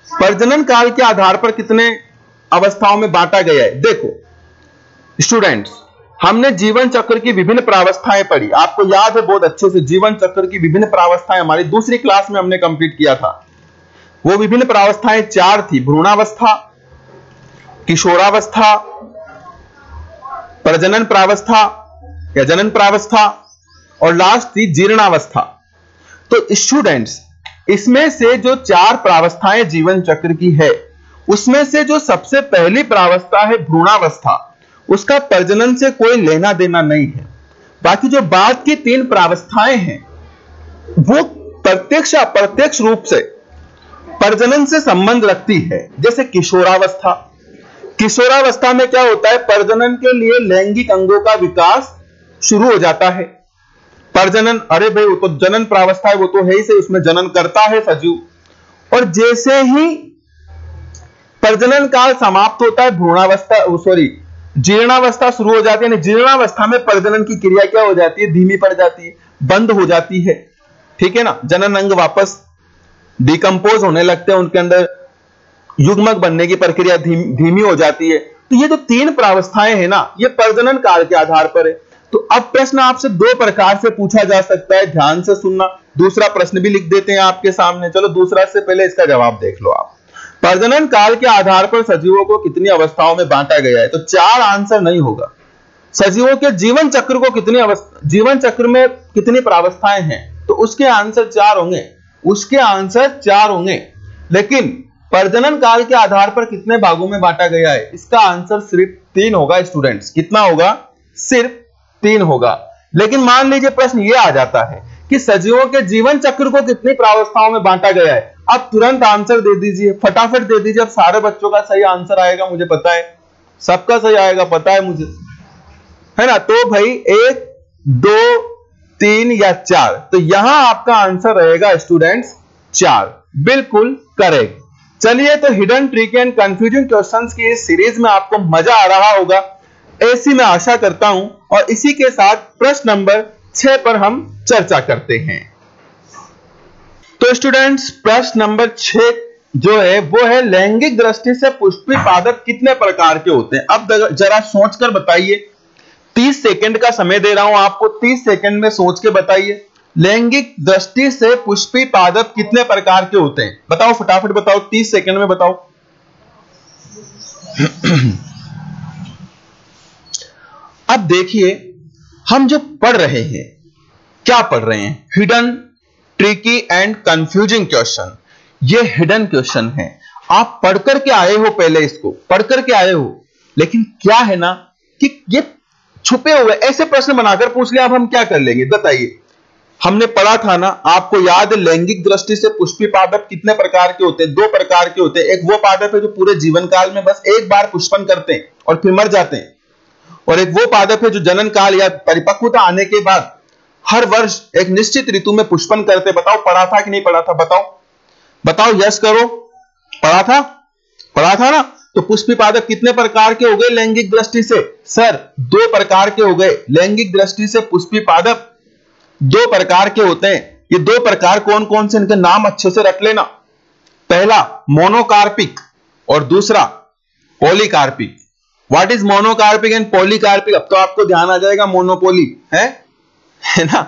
प्रजनन काल के आधार पर कितने अवस्थाओं में बांटा गया है। देखो स्टूडेंट्स, हमने जीवन चक्र की विभिन्न प्रावस्थाएं पढ़ी। आपको याद है बहुत अच्छे से, जीवन चक्र की विभिन्न प्रावस्थाएं हमारी दूसरी क्लास में हमने कंप्लीट किया था। वो विभिन्न प्रावस्थाएं 4 थी: भ्रूणावस्था, किशोरावस्था, प्रजनन प्रावस्था या जनन प्रावस्था, और लास्ट थी जीर्णावस्था। तो स्टूडेंट्स, इसमें से जो 4 प्रावस्थाएं जीवन चक्र की है, उसमें से जो सबसे पहली प्रावस्था है भ्रूणावस्था, उसका प्रजनन से कोई लेना देना नहीं है। बाकी जो बाद की 3 प्रावस्थाएं हैं, वो प्रत्यक्ष अप्रत्यक्ष रूप से प्रजनन से संबंध रखती है। जैसे किशोरावस्था, किशोरावस्था में क्या होता है, प्रजनन के लिए लैंगिक अंगों का विकास शुरू हो जाता है। प्रजनन, अरे भाई वो तो जनन प्रावस्था है, वो तो है ही से, उसमें जनन करता है सजीव। और जैसे ही प्रजनन काल समाप्त होता है, भ्रूणावस्था जीर्णावस्था शुरू हो जाती है। जीर्णावस्था में प्रजनन की क्रिया क्या हो जाती है, धीमी पड़ जाती है, बंद हो जाती है। ठीक है ना, जनन अंग वापस डिकम्पोज होने लगते हैं, उनके अंदर युग्मक बनने की प्रक्रिया धीमी हो जाती है। तो ये जो 3 प्रावस्थाएं हैं ना, ये प्रजनन काल के आधार पर है। तो अब प्रश्न आपसे 2 प्रकार से पूछा जा सकता है, ध्यान से सुनना। दूसरा प्रश्न भी लिख देते हैं आपके सामने। चलो दूसरा से पहले इसका जवाब देख लो आप। प्रजनन काल के आधार पर सजीवों को कितनी अवस्थाओं में बांटा गया है? तो 4 आंसर नहीं होगा। सजीवों के जीवन चक्र को जीवन चक्र में कितनी प्रावस्थाएं हैं, तो उसके आंसर 4 होंगे, उसके आंसर 4 होंगे। लेकिन प्रजनन काल के आधार पर कितने भागों में बांटा गया है, इसका आंसर सिर्फ 3 होगा स्टूडेंट्स। कितना होगा? सिर्फ 3 होगा। लेकिन मान लीजिए प्रश्न यह आ जाता है कि सजीवों के जीवन चक्र को कितनी प्रावस्थाओं में बांटा गया है। आप तुरंत आंसर दे दीजिए, फटाफट दे दीजिए। अब सारे बच्चों का सही आंसर आएगा, मुझे पता है, सबका सही आएगा, पता है मुझे, है ना। तो भाई 1 2 3 या 4, तो यहां आपका आंसर रहेगा स्टूडेंट्स 4, बिल्कुल करेक्ट। चलिए, तो hidden trick and confusing questions की इस सीरीज में आपको मजा आ रहा होगा, ऐसी मैं आशा करता हूं। और इसी के साथ प्रश्न नंबर 6 पर हम चर्चा करते हैं। तो स्टूडेंट्स, प्रश्न नंबर 6 जो है वो है, लैंगिक दृष्टि से पुष्पी पादप कितने प्रकार के होते हैं? अब जरा सोचकर बताइए। 30 सेकंड का समय दे रहा हूं आपको, 30 सेकंड में सोच के बताइए, लैंगिक दृष्टि से पुष्पी पादप कितने प्रकार के होते हैं? बताओ, फटाफट बताओ, 30 सेकंड में बताओ। अब देखिए, हम जो पढ़ रहे हैं, क्या पढ़ रहे हैं? Hidden, tricky and confusing question. ये हिडन क्वेश्चन है, आप पढ़कर के आए हो, पहले इसको पढ़कर के आए हो। लेकिन क्या है ना कि ये छुपे हुए ऐसे प्रश्न बनाकर पूछ लिया, अब हम क्या कर लेंगे बताइए। हमने पढ़ा था ना, आपको याद है, लैंगिक दृष्टि से पुष्पी पादप कितने प्रकार के होते हैं? 2 प्रकार के होते हैं। एक वो पादप है जो पूरे जीवन काल में बस एक बार पुष्पन करते हैं और फिर मर जाते हैं, और एक वो पादप है जो जनन काल या परिपक्वता आने के बाद हर वर्ष एक निश्चित ऋतु में पुष्पन करते। बताओ, पढ़ा था कि नहीं पढ़ा था? बताओ बताओ, यस करो। पढ़ा था? पढ़ा था ना। तो पुष्पी पादप कितने प्रकार के हो गए लैंगिक दृष्टि से? सर 2 प्रकार के हो गए। लैंगिक दृष्टि से पुष्पी पादप 2 प्रकार के होते हैं। ये 2 प्रकार कौन कौन से, इनके नाम अच्छे से रख लेना। पहला मोनोकार्पिक और दूसरा polycarpic. What is monocarpic and polycarpic? अब तो आपको ध्यान आ जाएगा, मोनोपोली है ना।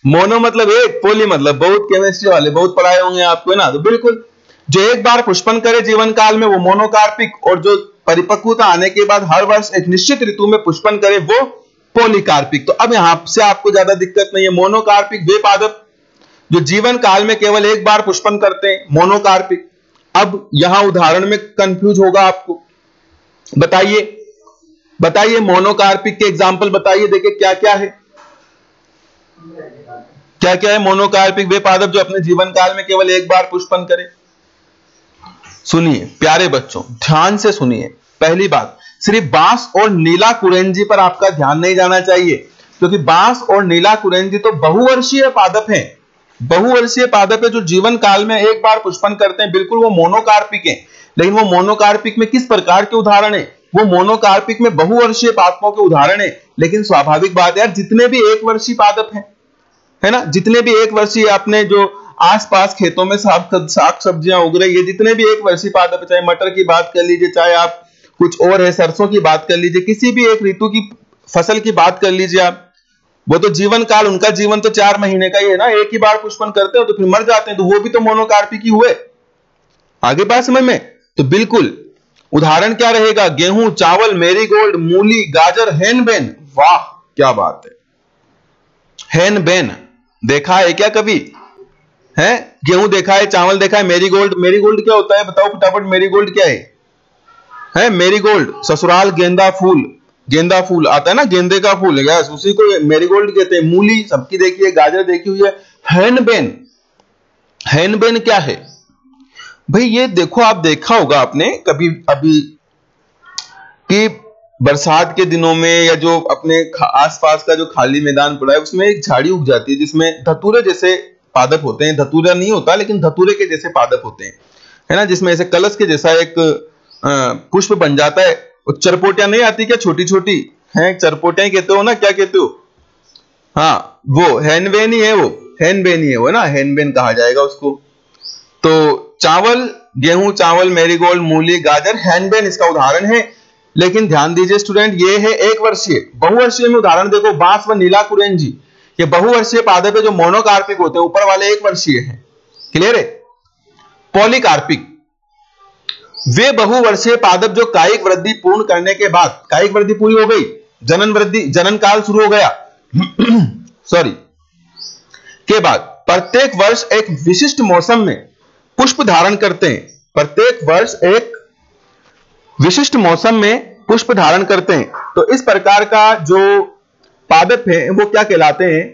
मोनो मतलब एक, पोली मतलब बहुत, केमिस्ट्री वाले बहुत पढ़ाए होंगे आपको, है ना। तो बिल्कुल, जो एक बार पुष्पन करे जीवन काल में वो मोनोकार्पिक, और जो परिपक्वता आने के बाद हर वर्ष एक निश्चित ऋतु में पुष्पन करे वो पॉलीकार्पिक। तो अब यहां से आपको ज्यादा दिक्कत नहीं है। मोनोकार्पिक वे पादप जो जीवन काल में केवल एक बार पुष्पन करते हैं, मोनोकार्पिक। अब यहां उदाहरण में कंफ्यूज होगा आपको। बताइए मोनोकार्पिक के एग्जाम्पल बताइए, देखिए क्या क्या है। क्या क्या है मोनोकार्पिक वे पादप जो अपने जीवन काल में केवल एक बार पुष्पन करे। सुनिए प्यारे बच्चों, ध्यान से सुनिए। पहली बात, सिर्फ बांस और नीला कुरेंजी पर आपका ध्यान नहीं जाना चाहिए, क्योंकि बांस और नीला कुरेंजी तो बहुवर्षीय पादप हैं। बहुवर्षीय पादप है जो जीवन काल में एक बार पुष्पन करते हैं। बिल्कुल वो मोनोकार्पिक हैं, लेकिन वो मोनोकार्पिक में किस प्रकार के उदाहरण है? वो मोनोकार्पिक में बहुवर्षीय पादपों के उदाहरण है। लेकिन स्वाभाविक बात है यार, जितने भी एक वर्षीय पादप हैं, है ना, जितने भी एक वर्षीय अपने जो आसपास खेतों में साग सब्जियां उग रही है, जितने भी एक वर्षीय पादप, चाहे मटर की बात कर लीजिए, चाहे आप कुछ और है सरसों की बात कर लीजिए, किसी भी एक ऋतु की फसल की बात कर लीजिए आप, वो तो जीवन काल, उनका जीवन तो 4 महीने का ही है ना। एक ही बार पुष्पन करते हो तो फिर मर जाते हैं, तो वो भी तो मोनोकार्पिक ही हुए। आगे बात समझ में? तो बिल्कुल उदाहरण क्या रहेगा? गेहूं, चावल, मेरीगोल्ड, मूली, गाजर, हेनबेन। वाह क्या बात है, हेनबेन देखा है क्या कभी? है, गेहूं देखा है, चावल देखा है, मेरीगोल्ड। मेरीगोल्ड क्या होता है बताओ फटाफट, मेरीगोल्ड क्या है? मेरीगोल्ड ससुराल गेंदा फूल, गेंदा फूल आता है ना, गेंदे का फूल है, यस, उसी को मेरीगोल्ड कहते हैं। मूली सबकी देखी है, गाजर देखी हुई है। हेनबेन, हेनबेन क्या है भाई? ये देखो, आप देखा होगा आपने कभी अभी कि बरसात के दिनों में या जो अपने आसपास का जो खाली मैदान पड़ा है उसमें एक झाड़ी उग जाती है जिसमें धतूरे जैसे पादप होते हैं। धतूरा नहीं होता लेकिन धतूरे के जैसे पादप होते हैं, है ना, जिसमें ऐसे कलश के जैसा एक पुष्प बन जाता है। चरपोटियां नहीं आती क्या, छोटी छोटी हैं, चरपोटियां कहते हो ना, क्या कहते हो? हाँ, वो हेनबेन ही है, वो हेनबेन ही है वो ना, हेनबेन कहा जाएगा उसको। तो चावल, गेहूं, चावल, मेरीगोल्ड, मूली, गाजर, हेनबेन इसका उदाहरण है। लेकिन ध्यान दीजिए स्टूडेंट, ये है एक वर्षीय। बहुवर्षीय में उदाहरण देखो, बांस व नीला कुरेंजी, ये बहुवर्षीय पादप है जो मोनोकार्पिक होते हैं, ऊपर वाले एक वर्षीय है। क्लियर है? पॉलीकार्पिक वे बहुवर्षीय पादप जो कायिक वृद्धि पूर्ण करने के बाद, कायिक वृद्धि पूरी हो गई, जनन वृद्धि, जनन काल शुरू हो गया सॉरी, के बाद प्रत्येक वर्ष एक विशिष्ट मौसम में पुष्प धारण करते हैं। प्रत्येक वर्ष एक विशिष्ट मौसम में पुष्प धारण करते हैं। तो इस प्रकार का जो पादप है वो क्या कहलाते हैं?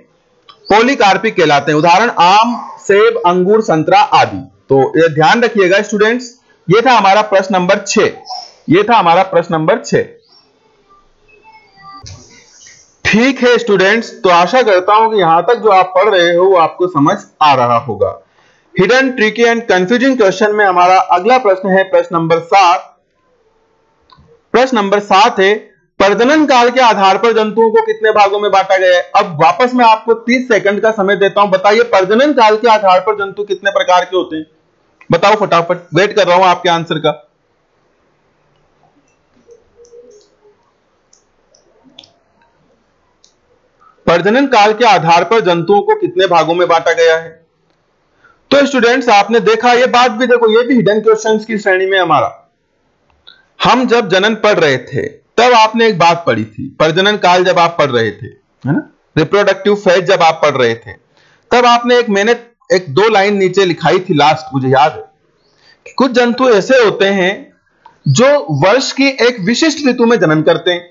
पॉलीकार्पिक कहलाते हैं। उदाहरण आम, सेब, अंगूर, संतरा आदि। तो ये ध्यान रखिएगा स्टूडेंट्स। ये था हमारा प्रश्न नंबर 6, ये था हमारा प्रश्न नंबर 6। ठीक है स्टूडेंट्स, तो आशा करता हूं कि यहां तक जो आप पढ़ रहे हो वो आपको समझ आ रहा होगा। Hidden, tricky and confusing question में हमारा अगला प्रश्न है प्रश्न नंबर 7। प्रश्न नंबर 7 है, प्रजनन काल के आधार पर जंतुओं को कितने भागों में बांटा गया है? अब वापस मैं आपको 30 सेकंड का समय देता हूं, बताइए प्रजनन काल के आधार पर जंतु कितने प्रकार के होते हैं? बताओ फटाफट, वेट कर रहा हूं आपके आंसर का। प्रजनन काल के आधार पर जंतुओं को कितने भागों में बांटा गया है? तो स्टूडेंट्स आपने देखा, ये बात भी देखो, ये भी हिडन क्वेश्चंस की श्रेणी में हमारा। हम जब जनन पढ़ रहे थे तब आपने एक बात पढ़ी थी, प्रजनन काल जब आप पढ़ रहे थे, है ना, रिप्रोडक्टिव फेज जब आप पढ़ रहे थे, तब आपने मैंने एक 2 लाइन नीचे लिखाई थी लास्ट, मुझे याद है कि कुछ जंतु ऐसे होते हैं जो वर्ष की एक विशिष्ट ऋतु में जनन करते हैं,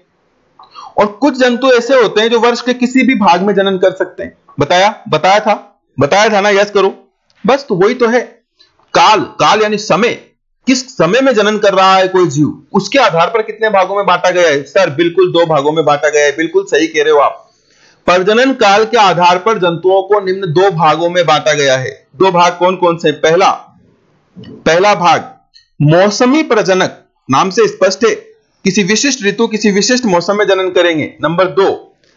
और कुछ जंतु ऐसे होते हैं जो वर्ष के किसी भी भाग में जनन कर सकते हैं। बताया था ना, यस करो। बस तो वही तो है, काल यानी समय, किस समय में जनन कर रहा है कोई जीव, उसके आधार पर कितने भागों में बांटा गया है? सर बिल्कुल 2 भागों में बांटा गया है, बिल्कुल सही कह रहे हो आप। प्रजनन काल के आधार पर जंतुओं को निम्न 2 भागों में बांटा गया है। 2 भाग कौन कौन से? पहला भाग मौसमी प्रजनक, नाम से स्पष्ट है, किसी विशिष्ट ऋतु, किसी विशिष्ट मौसम में जनन करेंगे। नंबर 2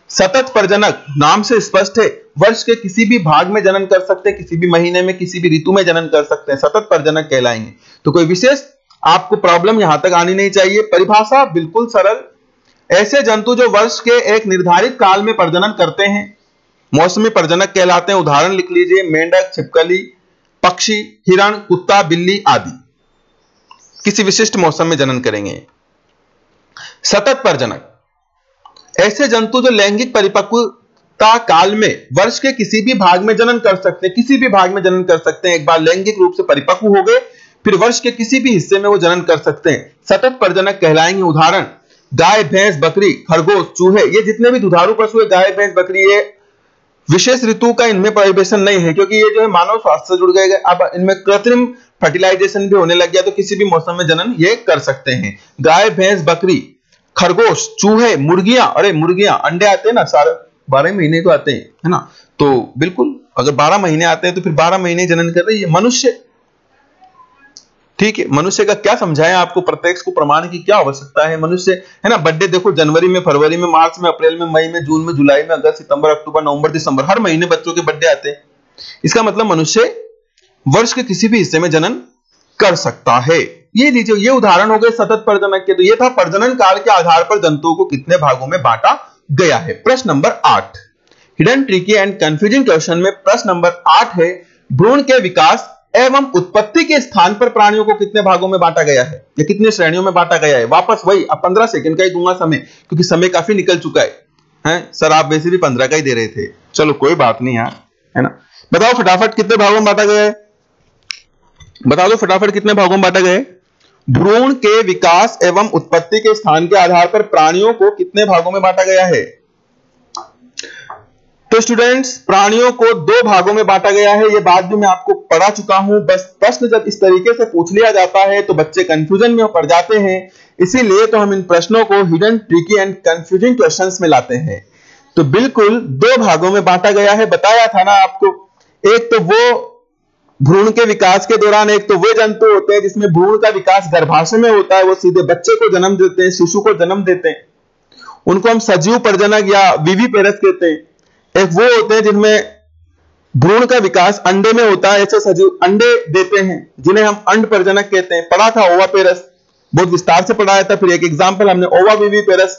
सतत प्रजनक, नाम से स्पष्ट है, वर्ष के किसी भी भाग में जनन कर सकते हैं, किसी भी महीने में, किसी भी ऋतु में जनन कर सकते हैं, सतत प्रजनक कहलाएंगे। तो कोई विशेष आपको प्रॉब्लम यहां तक आनी नहीं चाहिए। परिभाषा बिल्कुल सरल, ऐसे जंतु जो वर्ष के एक निर्धारित काल में प्रजनन करते हैं मौसमी प्रजनक कहलाते हैं। उदाहरण लिख लीजिए, मेंढक, छिपकली, पक्षी, हिरण, कुत्ता, बिल्ली आदि किसी विशिष्ट मौसम में जनन करेंगे। सतत प्रजनक, ऐसे जंतु जो लैंगिक परिपक्वता काल में वर्ष के किसी भी भाग में जनन कर सकते हैं, किसी भी भाग में जनन कर सकते हैं। एक बार लैंगिक रूप से परिपक्व हो गए फिर वर्ष के किसी भी हिस्से में वो जनन कर सकते हैं, सतत प्रजनक कहलाएंगे। उदाहरण गाय, भैंस, बकरी, खरगोश, चूहे, ये जितने भी दुधारू पशु है, गाय, भैंस, बकरी, ये विशेष ऋतु का इनमें प्रोहिबिशन नहीं है, क्योंकि ये जो है मानव स्वास्थ्य से जुड़ गए। अब इनमें कृत्रिम फर्टिलाइजेशन भी होने लग गया, तो किसी भी मौसम में जनन ये कर सकते हैं। गाय, भैंस, बकरी, खरगोश, चूहे, मुर्गियां, अरे मुर्गियां अंडे आते हैं ना, सारे 12 महीने को आते हैं, है ना, तो बिल्कुल अगर 12 महीने आते हैं तो फिर 12 महीने जनन कर रही है। मनुष्य, ठीक है, मनुष्य का क्या समझाएं आपको, प्रत्यक्ष को प्रमाण की क्या आवश्यकता है। मनुष्य, है ना, बर्थडे देखो जनवरी में, फरवरी में, मार्च में, अप्रैल में, मई में, जून में, जुलाई में, अगस्त, सितंबर, अक्टूबर, नवंबर, दिसंबर, हर महीने बच्चों के बर्थडे आते हैं। इसका मतलब मनुष्य वर्ष के किसी भी हिस्से में जनन कर सकता है। ये लीजिए, ये उदाहरण हो गए सतत प्रजनक के। तो ये था प्रजनन काल के आधार पर जंतुओं को कितने भागों में बांटा गया है। प्रश्न number 8, hidden, tricky and confusing question में प्रश्न नंबर 8 है, भ्रूण के विकास एवं उत्पत्ति के स्थान पर प्राणियों को कितने भागों में बांटा गया है, या कितने श्रेणियों में बांटा गया है। वापस वही, अब 15 सेकंड का ही दूंगा समय, क्योंकि समय काफी निकल चुका है सर, आप वैसे भी 15 का ही दे रहे थे। चलो कोई बात नहीं यार, है ना, बताओ फटाफट कितने भागों में बांटा गया है, बता दो फटाफट कितने भागों में बांटा गया है। भ्रूण के विकास एवं उत्पत्ति के स्थान के आधार पर प्राणियों को कितने भागों में बांटा गया है। तो स्टूडेंट्स, प्राणियों को 2 भागों में बांटा गया है, यह बात भी मैं आपको पढ़ा चुका हूं। बस प्रश्न जब इस तरीके से पूछ लिया जाता है तो बच्चे कंफ्यूजन में पड़ जाते हैं, इसीलिए तो हम इन प्रश्नों को hidden, tricky and confusing questions में लाते हैं। तो बिल्कुल 2 भागों में बांटा गया है, बताया था ना आपको। एक तो वो भ्रूण के विकास के दौरान, एक तो वे जंतु होते हैं जिसमें भ्रूण का विकास गर्भाशय में होता है, वो सीधे बच्चे को जन्म देते हैं, शिशु को जन्म देते हैं, उनको हम सजीव प्रजनक या विविपेरस कहते हैं। एक वो होते हैं जिनमें भ्रूण का विकास अंडे में होता है, ऐसे सजीव अंडे देते हैं, जिन्हें हम अंड प्रजनक कहते हैं। पढ़ा था ओवापेरस, बहुत विस्तार से पढ़ाया था। फिर एक एग्जांपल हमने ओवा विविपेरस,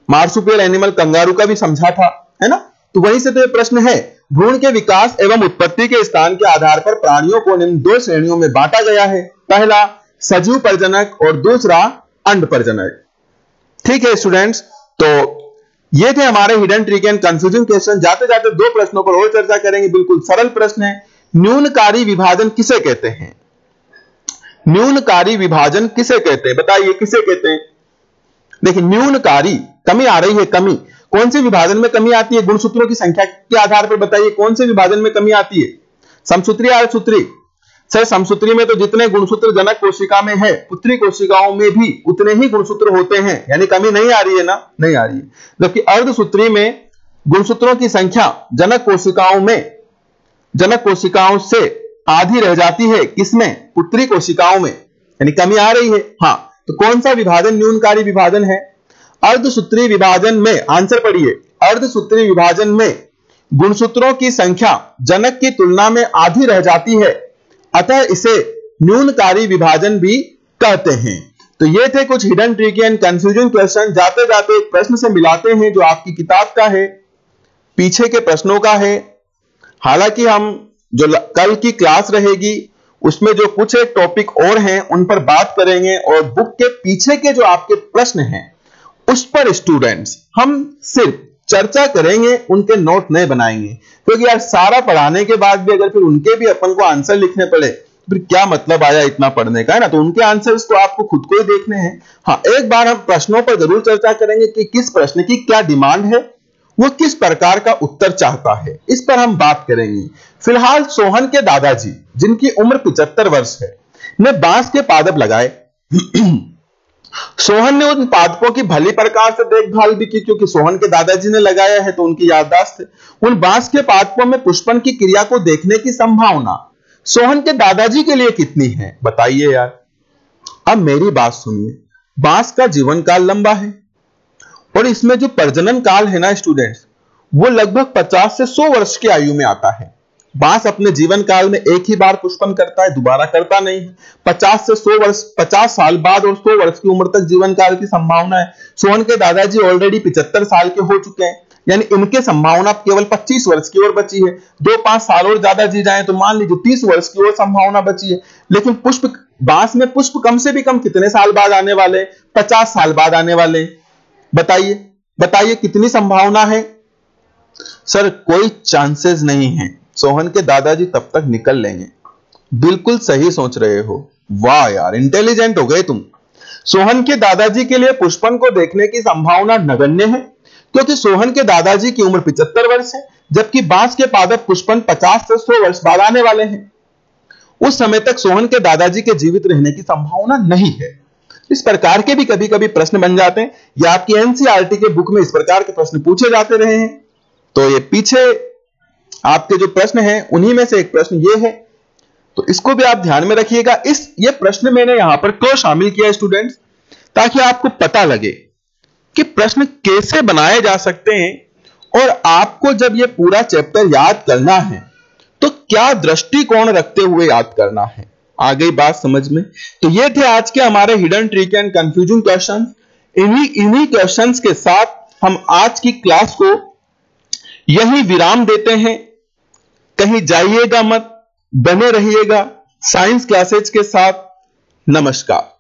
मार्सुपियल एनिमल कंगारू का भी समझा था, है ना। तो वहीं से तो ये प्रश्न है, भ्रूण के विकास एवं उत्पत्ति के स्थान के आधार पर प्राणियों को निम्न 2 श्रेणियों में बांटा गया है। पहला सजीव प्रजनक और दूसरा अंड प्रजनक। ठीक है स्टूडेंट्स, तो ये थे हमारे hidden, tricky and confusing question. जाते जाते 2 प्रश्नों पर और चर्चा करेंगे। बिल्कुल सरल प्रश्न है, न्यूनकारी विभाजन किसे कहते हैं। न्यूनकारी विभाजन किसे कहते हैं, बताइए किसे कहते हैं। देखिए, न्यूनकारी, कमी आ रही है, कमी कौन से विभाजन में कमी आती है, गुणसूत्रों की संख्या के आधार पर बताइए कौन से विभाजन में कमी आती है, समसूत्री या अर्धसूत्री। सर समसूत्री में तो जितने गुणसूत्र जनक कोशिका में है, पुत्री कोशिकाओं में भी उतने ही गुणसूत्र होते हैं, यानी कमी नहीं आ रही है ना, नहीं आ रही है। जबकि अर्धसूत्री में गुणसूत्रों की संख्या जनक कोशिकाओं से आधी रह जाती है, किसमें, पुत्री कोशिकाओं में, यानी कमी आ रही है। हाँ, तो कौन सा विभाजन न्यूनकारी विभाजन है, अर्धसूत्री विभाजन में। आंसर पढ़िए, अर्धसूत्री विभाजन में गुणसूत्रों की संख्या जनक की तुलना में आधी रह जाती है, अतः इसे न्यूनकारी विभाजन भी कहते हैं। तो ये थे कुछ hidden, tricky and confusing question. जाते जाते एक प्रश्न से मिलाते हैं जो आपकी किताब का है, पीछे के प्रश्नों का है। हालांकि हम जो कल की क्लास रहेगी उसमें जो कुछ एक टॉपिक और हैं उन पर बात करेंगे, और बुक के पीछे के जो आपके प्रश्न हैं उस पर स्टूडेंट्स हम सिर्फ चर्चा करेंगे, उनके नोट नहीं बनाएंगे। क्योंकि यार सारा पढ़ाने के बाद भी अगर फिर उनके भी अपन को आंसर लिखने पड़े, फिर क्या मतलब आया इतना पढ़ने का, है ना। तो उनके आंसर्स तो आपको खुद को ही देखने हैं। हाँ, एक बार हम प्रश्नों पर जरूर चर्चा करेंगे कि किस प्रश्न की क्या डिमांड है, वो किस प्रकार का उत्तर चाहता है, इस पर हम बात करेंगे। फिलहाल सोहन के दादाजी, जिनकी उम्र 75 वर्ष है, ने बांस के पादप लगाए। सोहन ने उन पादपों की भली प्रकार से देखभाल भी की, क्योंकि सोहन के दादाजी ने लगाया है तो उनकी याददाश्त है। उन बांस के पादपों में पुष्पन की क्रिया को देखने की संभावना सोहन के दादाजी के लिए कितनी है, बताइए यार। अब मेरी बात सुनिए, बांस का जीवन काल लंबा है और इसमें जो प्रजनन काल है ना स्टूडेंट्स, वो लगभग 50 से 100 वर्ष की आयु में आता है। बांस अपने जीवन काल में एक ही बार पुष्पन करता है, दोबारा करता नहीं है। 50 से 100 वर्ष, 50 साल बाद और 100 वर्ष की उम्र तक जीवन काल की संभावना है। सोहन के दादाजी ऑलरेडी 75 साल के हो चुके हैं, यानी इनके संभावना केवल 25 वर्ष की और बची है। 2-5 साल और ज्यादा जी जाए तो मान लीजिए 30 वर्ष की और संभावना बची है। लेकिन पुष्प, बांस में पुष्प कम से भी कम कितने साल बाद आने वाले, 50 साल बाद आने वाले, बताइए कितनी संभावना है। सर कोई चांसेस नहीं है, सोहन के दादाजी तब तक निकल लेंगे। बिल्कुल सही सोच रहे हो, वाह यार इंटेलिजेंट हो गए तुम। सोहन के दादाजी के लिए पुष्पन को देखने की संभावना नगण्य है, क्योंकि सोहन के दादाजी की उम्र 75 वर्ष है, जबकि बांस के पादप पुष्पन 50 से 100 वर्ष बाद आने वाले हैं। उस समय तक सोहन के दादाजी के जीवित रहने की संभावना नहीं है। इस प्रकार के भी कभी कभी प्रश्न बन जाते हैं, या आपकी एनसीईआरटी के बुक में इस प्रकार के प्रश्न पूछे जाते रहे हैं। तो ये पीछे आपके जो प्रश्न हैं उन्हीं में से एक प्रश्न ये है, तो इसको भी आप ध्यान में रखिएगा। ये प्रश्न मैंने यहां पर क्यों शामिल किया स्टूडेंट्स, ताकि आपको पता लगे कि प्रश्न कैसे बनाए जा सकते हैं, और आपको जब ये पूरा चैप्टर याद करना है तो क्या दृष्टिकोण रखते हुए याद करना है। आ गई बात समझ में? तो ये थे आज के हमारे hidden trick and confusing question. इन्हीं क्वेश्चंस के साथ हम आज की क्लास को यही विराम देते हैं। कहीं जाइएगा मत, बने रहिएगा साइंस क्लासेज के साथ। नमस्कार।